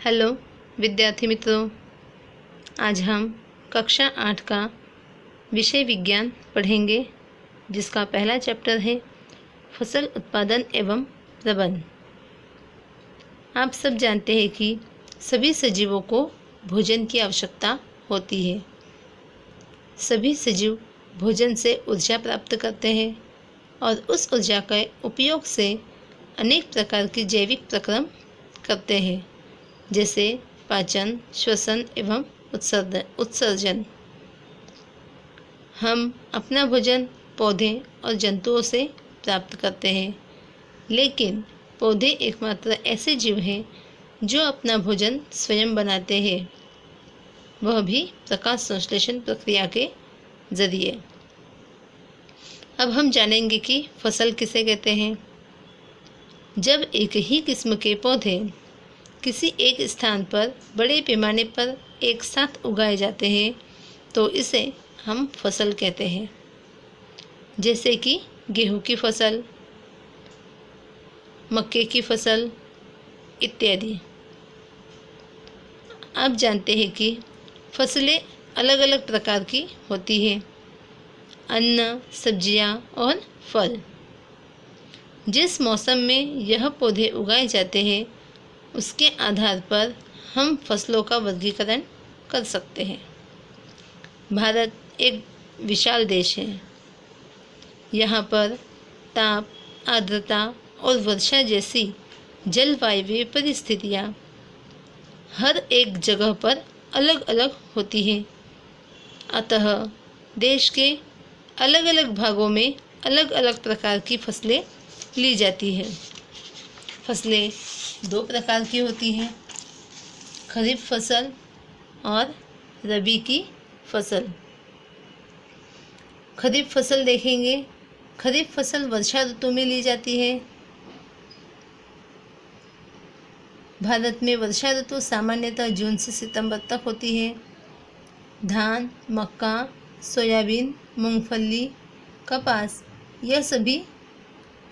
Hello विद्यार्थी मित्रों, आज हम कक्षा 8 का विषय विज्ञान पढ़ेंगे, जिसका पहला चैप्टर है फसल उत्पादन एवं प्रबंधन। आप सब जानते हैं कि सभी सजीवों को भोजन की आवश्यकता होती है। सभी सजीव भोजन से ऊर्जा प्राप्त करते हैं और उस ऊर्जा के उपयोग से अनेक प्रकार के जैविक प्रक्रम करते हैं, जैसे पाचन, श्वसन एवं उत्सर्जन। हम अपना भोजन पौधे और जंतुओं से प्राप्त करते हैं, लेकिन पौधे एकमात्र ऐसे जीव हैं जो अपना भोजन स्वयं बनाते हैं, वह भी प्रकाश संश्लेषण प्रक्रिया के जरिए। अब हम जानेंगे कि फसल किसे कहते हैं। जब एक ही किस्म के पौधे किसी एक स्थान पर बड़े पैमाने पर एक साथ उगाए जाते हैं तो इसे हम फसल कहते हैं, जैसे कि गेहूं की फसल, मक्के की फसल इत्यादि। आप जानते हैं कि फसलें अलग अलग प्रकार की होती हैं, अन्न, सब्जियां और फल। जिस मौसम में यह पौधे उगाए जाते हैं उसके आधार पर हम फसलों का वर्गीकरण कर सकते हैं। भारत एक विशाल देश है। यहाँ पर ताप, आर्द्रता और वर्षा जैसी जलवायु परिस्थितियाँ हर एक जगह पर अलग अलग होती हैं। अतः देश के अलग अलग भागों में अलग अलग प्रकार की फसलें ली जाती हैं। फसलें दो प्रकार की होती हैं, खरीफ फसल और रबी की फसल। खरीफ फसल देखेंगे। खरीफ फसल वर्षा ऋतु में ली जाती है। भारत में वर्षा ऋतु सामान्यतः जून से सितंबर तक होती है। धान, मक्का, सोयाबीन, मूंगफली, कपास, यह सभी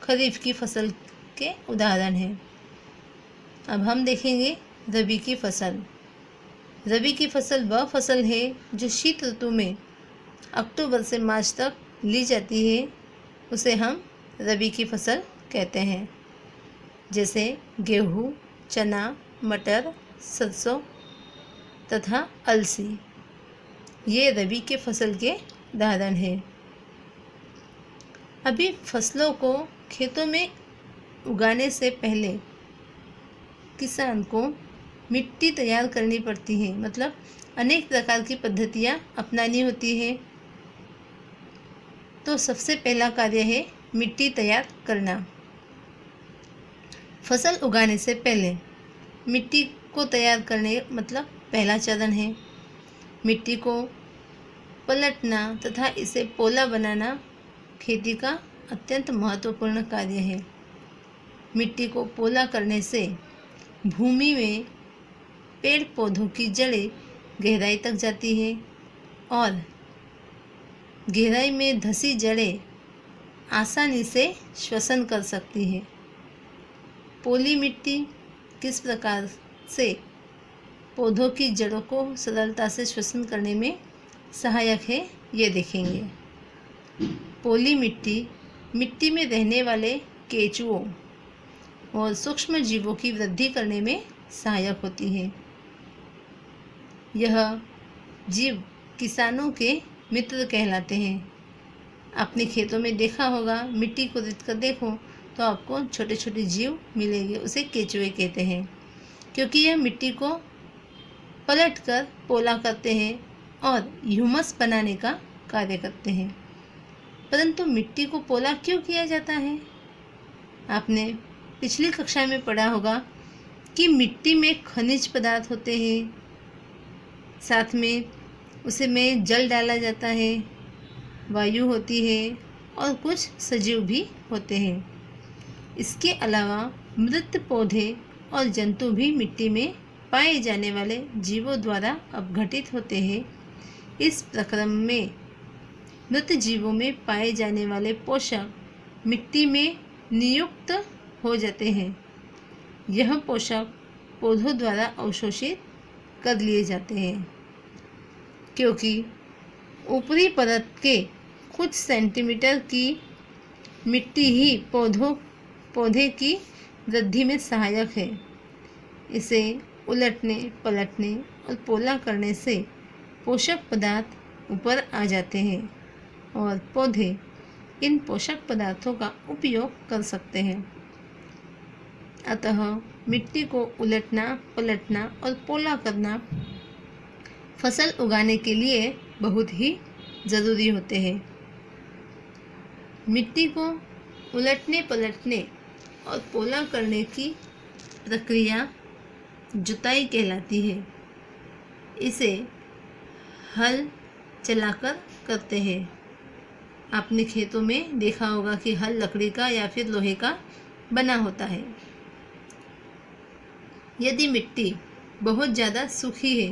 खरीफ की फसल के उदाहरण हैं। अब हम देखेंगे रबी की फसल। रबी की फसल वह फसल है जो शीत ऋतु में अक्टूबर से मार्च तक ली जाती है, उसे हम रबी की फसल कहते हैं, जैसे गेहूँ, चना, मटर, सरसों तथा अलसी। ये रबी के फसल के उदाहरण हैं। अभी फसलों को खेतों में उगाने से पहले किसान को मिट्टी तैयार करनी पड़ती है, मतलब अनेक प्रकार की पद्धतियाँ अपनानी होती है। तो सबसे पहला कार्य है मिट्टी तैयार करना। फसल उगाने से पहले मिट्टी को तैयार करने मतलब पहला चरण है मिट्टी को पलटना तथा इसे पोला बनाना खेती का अत्यंत महत्वपूर्ण कार्य है। मिट्टी को पोला करने से भूमि में पेड़ पौधों की जड़ें गहराई तक जाती है और गहराई में धंसी जड़ें आसानी से श्वसन कर सकती है। पोली मिट्टी किस प्रकार से पौधों की जड़ों को सरलता से श्वसन करने में सहायक है, ये देखेंगे। पोली मिट्टी मिट्टी में रहने वाले केंचुओं और सूक्ष्म जीवों की वृद्धि करने में सहायक होती है। यह जीव किसानों के मित्र कहलाते हैं। अपने खेतों में देखा होगा, मिट्टी को रेत कर देखो तो आपको छोटे छोटे जीव मिलेंगे, उसे केंचुए कहते हैं, क्योंकि यह मिट्टी को पलटकर पोला करते हैं और ह्यूमस बनाने का कार्य करते हैं। परंतु मिट्टी को पोला क्यों किया जाता है? आपने पिछली कक्षा में पढ़ा होगा कि मिट्टी में खनिज पदार्थ होते हैं, साथ में उसे में जल डाला जाता है, वायु होती है और कुछ सजीव भी होते हैं। इसके अलावा मृत पौधे और जंतु भी मिट्टी में पाए जाने वाले जीवों द्वारा अपघटित होते हैं। इस प्रक्रम में मृत जीवों में पाए जाने वाले पोषक मिट्टी में नियुक्त हो जाते हैं। यह पोषक पौधों द्वारा अवशोषित कर लिए जाते हैं, क्योंकि ऊपरी परत के कुछ सेंटीमीटर की मिट्टी ही पौधे की वृद्धि में सहायक है। इसे उलटने पलटने और पोला करने से पोषक पदार्थ ऊपर आ जाते हैं और पौधे इन पोषक पदार्थों का उपयोग कर सकते हैं। अतः मिट्टी को उलटना पलटना और पोला करना फसल उगाने के लिए बहुत ही ज़रूरी होते हैं। मिट्टी को उलटने पलटने और पोला करने की प्रक्रिया जुताई कहलाती है। इसे हल चलाकर करते हैं। आपने खेतों में देखा होगा कि हल लकड़ी का या फिर लोहे का बना होता है। यदि मिट्टी बहुत ज़्यादा सूखी है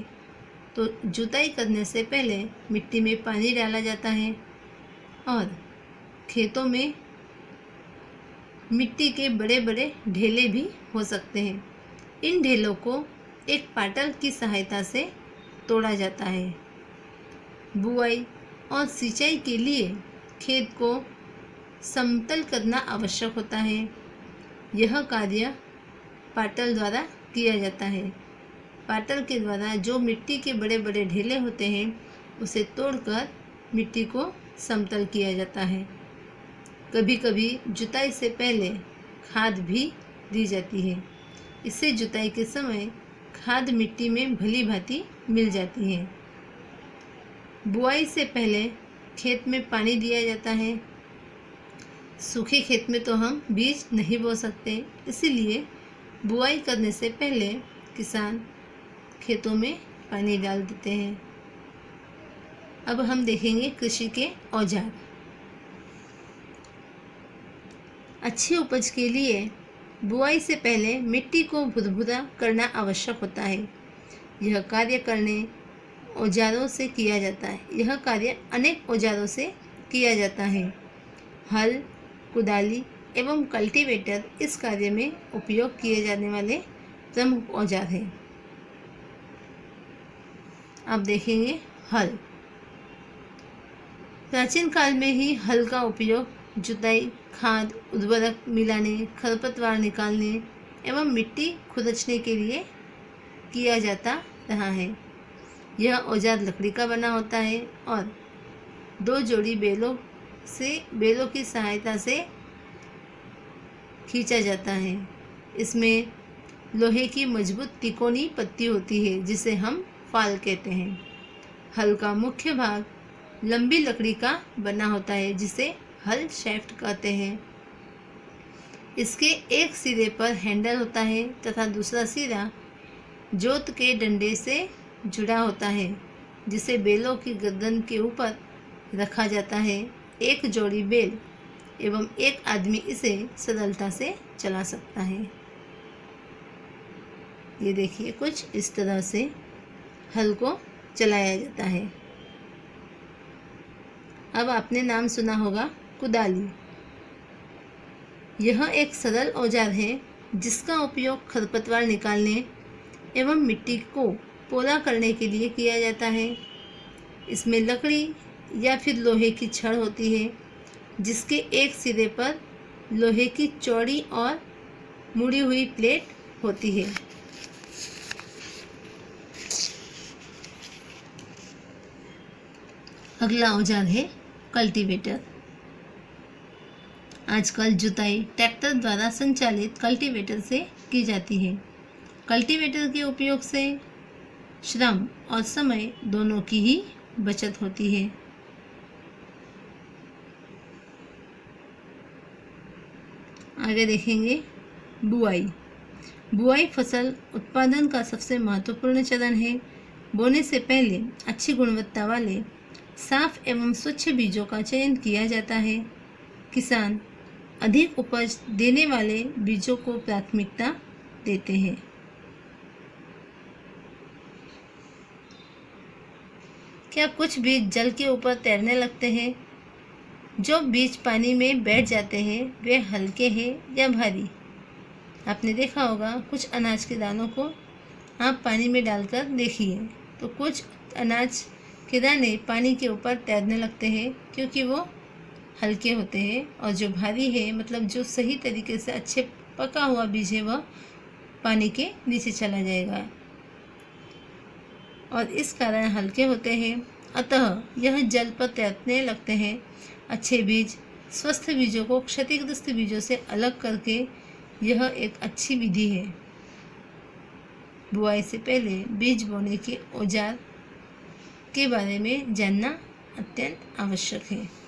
तो जुताई करने से पहले मिट्टी में पानी डाला जाता है और खेतों में मिट्टी के बड़े बड़े ढेले भी हो सकते हैं। इन ढेलों को एक पाटल की सहायता से तोड़ा जाता है। बुआई और सिंचाई के लिए खेत को समतल करना आवश्यक होता है। यह कार्य पाटल द्वारा किया जाता है। पाटल के द्वारा जो मिट्टी के बड़े बड़े ढेले होते हैं उसे तोड़कर मिट्टी को समतल किया जाता है। कभी कभी जुताई से पहले खाद भी दी जाती है। इससे जुताई के समय खाद मिट्टी में भली भांति मिल जाती है। बुआई से पहले खेत में पानी दिया जाता है। सूखे खेत में तो हम बीज नहीं बो सकते, इसीलिए बुआई करने से पहले किसान खेतों में पानी डाल देते हैं। अब हम देखेंगे कृषि के औजार। अच्छी उपज के लिए बुआई से पहले मिट्टी को भुरभुरा करना आवश्यक होता है। यह कार्य करने औजारों से किया जाता है। यह कार्य अनेक औजारों से किया जाता है। हल, कुदाली एवं कल्टीवेटर इस कार्य में उपयोग किए जाने वाले प्रमुख औजार हैं। अब देखेंगे हल। प्राचीन काल में ही हल का उपयोग जुताई, खाद, उर्वरक मिलाने, खरपतवार निकालने एवं मिट्टी खुरचने के लिए किया जाता रहा है। यह औजार लकड़ी का बना होता है और 2 जोड़ी बेलों की सहायता से खींचा जाता है। इसमें लोहे की मजबूत तिकोनी पत्ती होती है जिसे हम फाल कहते हैं। हल का मुख्य भाग लंबी लकड़ी का बना होता है जिसे हल शैफ्ट कहते हैं। इसके एक सिरे पर हैंडल होता है तथा दूसरा सिरा जोत के डंडे से जुड़ा होता है जिसे बेलों की गर्दन के ऊपर रखा जाता है। एक जोड़ी बेल एवं एक आदमी इसे सरलता से चला सकता है। ये देखिए, कुछ इस तरह से हल को चलाया जाता है। अब आपने नाम सुना होगा कुदाली। यह एक सरल औजार है जिसका उपयोग खरपतवार निकालने एवं मिट्टी को पोला करने के लिए किया जाता है। इसमें लकड़ी या फिर लोहे की छड़ होती है जिसके एक सिरे पर लोहे की चौड़ी और मुड़ी हुई प्लेट होती है। अगला औजार है कल्टीवेटर। आजकल जुताई ट्रैक्टर द्वारा संचालित कल्टीवेटर से की जाती है। कल्टीवेटर के उपयोग से श्रम और समय दोनों की ही बचत होती है। आगे देखेंगे बुआई। बुआई फसल उत्पादन का सबसे महत्वपूर्ण चरण है। बोने से पहले अच्छी गुणवत्ता वाले साफ एवं स्वच्छ बीजों का चयन किया जाता है। किसान अधिक उपज देने वाले बीजों को प्राथमिकता देते हैं। क्या कुछ बीज जल के ऊपर तैरने लगते हैं? जो बीज पानी में बैठ जाते हैं वे हल्के हैं या भारी? आपने देखा होगा कुछ अनाज के दानों को आप पानी में डालकर देखिए तो कुछ अनाज के दाने पानी के ऊपर तैरने लगते हैं क्योंकि वो हल्के होते हैं, और जो भारी है मतलब जो सही तरीके से अच्छे पका हुआ बीज है वह पानी के नीचे चला जाएगा और इस कारण हल्के होते हैं। अतः यह जल पर तैरने लगते हैं। अच्छे बीज स्वस्थ बीजों को क्षतिग्रस्त बीजों से अलग करके यह एक अच्छी विधि है। बुआई से पहले बीज बोने के औजार के बारे में जानना अत्यंत आवश्यक है।